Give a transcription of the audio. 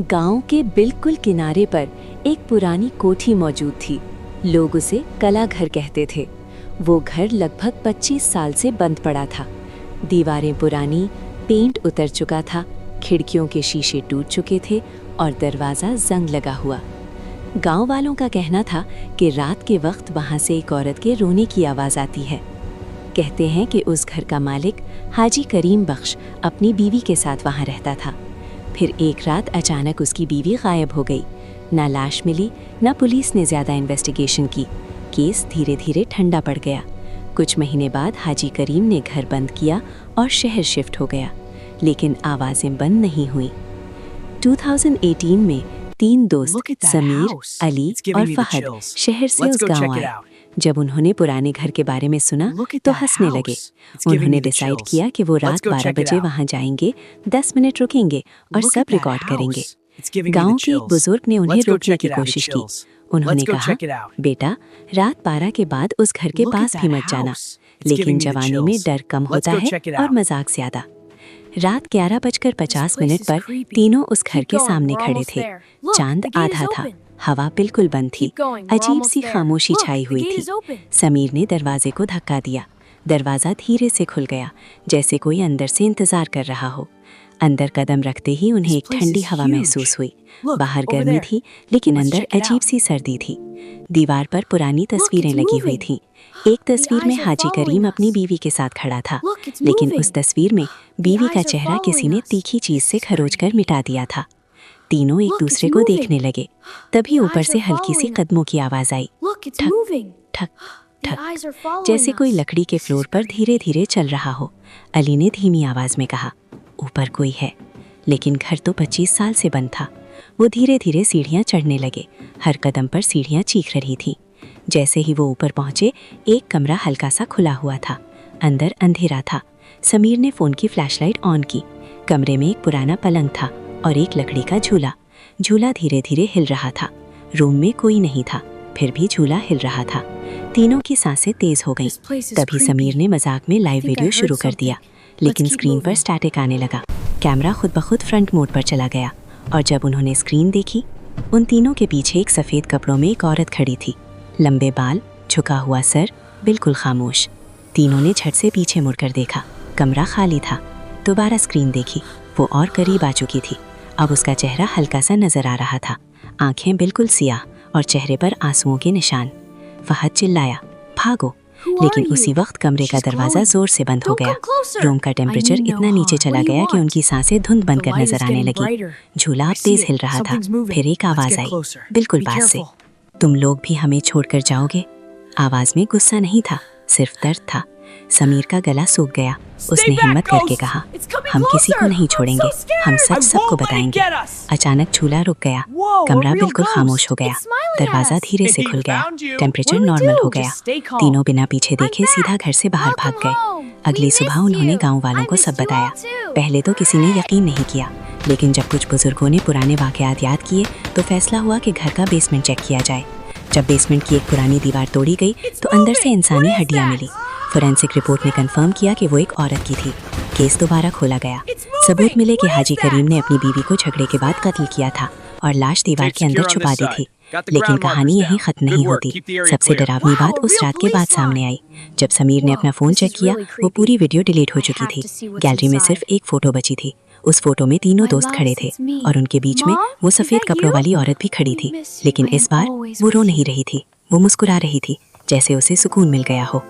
गांव के बिल्कुल किनारे पर एक पुरानी कोठी मौजूद थी। लोग उसे कला घर कहते थे। वो घर लगभग 25 साल से बंद पड़ा था। दीवारें पुरानी, पेंट उतर चुका था, खिड़कियों के शीशे टूट चुके थे और दरवाज़ा जंग लगा हुआ। गांव वालों का कहना था कि रात के वक्त वहां से एक औरत के रोने की आवाज़ आती है। कहते हैं कि उस घर का मालिक हाजी करीम बख्श अपनी बीवी के साथ वहां रहता था। फिर एक रात अचानक उसकी बीवी गायब हो गई। ना लाश मिली, ना पुलिस ने ज़्यादा इन्वेस्टिगेशन की। केस धीरे धीरे ठंडा पड़ गया। कुछ महीने बाद हाजी करीम ने घर बंद किया और शहर शिफ्ट हो गया, लेकिन आवाज़ें बंद नहीं हुई। 2018 में 3 दोस्त समीर, अली और फहद शहर से उस गांव आए। जब उन्होंने पुराने घर के बारे में सुना तो हंसने लगे। उन्होंने डिसाइड किया कि वो रात 12 बजे वहां जाएंगे, 10 मिनट रुकेंगे और सब रिकॉर्ड करेंगे। गांव के एक बुजुर्ग ने उन्हें रोकने की कोशिश की। उन्होंने कहा, बेटा, रात 12 के बाद उस घर के पास भी मत जाना। लेकिन जवानी में डर कम होता है और मजाक ज्यादा। रात 11:50 पर तीनों उस घर के सामने खड़े थे। चांद आधा था, हवा बिल्कुल बंद थी, अजीब सी खामोशी छाई हुई थी। समीर ने दरवाजे को धक्का दिया। दरवाज़ा धीरे से खुल गया, जैसे कोई अंदर से इंतजार कर रहा हो। अंदर कदम रखते ही उन्हें एक ठंडी हवा महसूस हुई। बाहर गर्मी थी, लेकिन अंदर अजीब सी सर्दी थी। दीवार पर पुरानी तस्वीरें लगी हुई थीं। एक तस्वीर में हाजी करीम अपनी बीवी के साथ खड़ा था, लेकिन उस तस्वीर में बीवी का चेहरा किसी ने तीखी चीज से खरोंचकर मिटा दिया था। तीनों एक दूसरे को देखने लगे। तभी ऊपर से हल्की सी कदमों की आवाज आई, ठक ठक ठक, जैसे कोई लकड़ी के फ्लोर पर धीरे धीरे चल रहा हो। अली ने धीमी आवाज में कहा, ऊपर कोई है। लेकिन घर तो 25 साल से बंद था। वो धीरे धीरे सीढ़ियाँ चढ़ने लगे। हर कदम पर सीढ़ियाँ चीख रही थी। जैसे ही वो ऊपर पहुंचे, एक कमरा हल्का सा खुला हुआ था। अंदर अंधेरा था। समीर ने फोन की फ्लैशलाइट ऑन की। कमरे में एक पुराना पलंग था और एक लकड़ी का झूला। झूला धीरे धीरे हिल रहा था। रूम में कोई नहीं था, फिर भी झूला हिल रहा था। तीनों की सांसें तेज हो गईं। तभी समीर ने मजाक में लाइव वीडियो शुरू कर दिया, लेकिन स्क्रीन पर स्टैटिक आने लगा। कैमरा खुद ब खुद फ्रंट मोड पर चला गया और जब उन्होंने स्क्रीन देखी, उन तीनों के पीछे एक सफ़ेद कपड़ों में एक औरत खड़ी थी। लंबे बाल, झुका हुआ सर, बिल्कुल खामोश। तीनों ने झट से पीछे मुड़कर देखा। कमरा खाली था। दोबारा स्क्रीन देखी, वो और करीब आ चुकी थी। अब उसका चेहरा हल्का सा नजर आ रहा था। आंखें बिल्कुल सियाह और चेहरे पर आंसुओं के निशान। फहद चिल्लाया, भागो! लेकिन उसी वक्त कमरे का दरवाजा जोर से बंद हो गया। रूम का टेम्परेचर इतना नीचे चला गया कि उनकी सांसें धुंध बनकर नजर आने लगी। झूला अब तेज हिल रहा था। फिर एक आवाज आई, बिल्कुल पास से, तुम लोग भी हमें छोड़कर जाओगे? आवाज में गुस्सा नहीं था, सिर्फ दर्द था। समीर का गला सूख गया। उसने हिम्मत करके कहा, हम किसी को नहीं छोड़ेंगे, हम सच सबको बताएंगे। अचानक झूला रुक गया। कमरा बिल्कुल खामोश हो गया। दरवाजा धीरे से खुल गया। टेम्परेचर नॉर्मल हो गया। तीनों बिना पीछे देखे सीधा घर से बाहर भाग गए। अगली सुबह उन्होंने गाँव वालों को सब बताया। पहले तो किसी ने यकीन नहीं किया, लेकिन जब कुछ बुजुर्गों ने पुराने वाकयात याद किए तो फैसला हुआ कि घर का बेसमेंट चेक किया जाए। जब बेसमेंट की एक पुरानी दीवार तोड़ी गई तो अंदर से इंसानी हड्डियां मिली। फोरेंसिक रिपोर्ट ने कंफर्म किया कि वो एक औरत की थी। केस दोबारा खोला गया। सबूत मिले कि हाजी करीम ने अपनी बीवी को झगड़े के बाद कत्ल किया था और लाश दीवार के अंदर छुपा दी थी। लेकिन कहानी यहीं खत्म नहीं होती। सबसे डरावनी बात उस रात के बाद सामने आई। जब समीर ने अपना फोन चेक किया, वो पूरी वीडियो डिलीट हो चुकी थी। गैलरी में सिर्फ एक फोटो बची थी। उस फोटो में तीनों दोस्त खड़े थे और उनके बीच में वो सफेद कपड़ों वाली औरत भी खड़ी थी। लेकिन इस बार वो रो नहीं रही थी, वो मुस्कुरा रही थी, जैसे उसे सुकून मिल गया हो।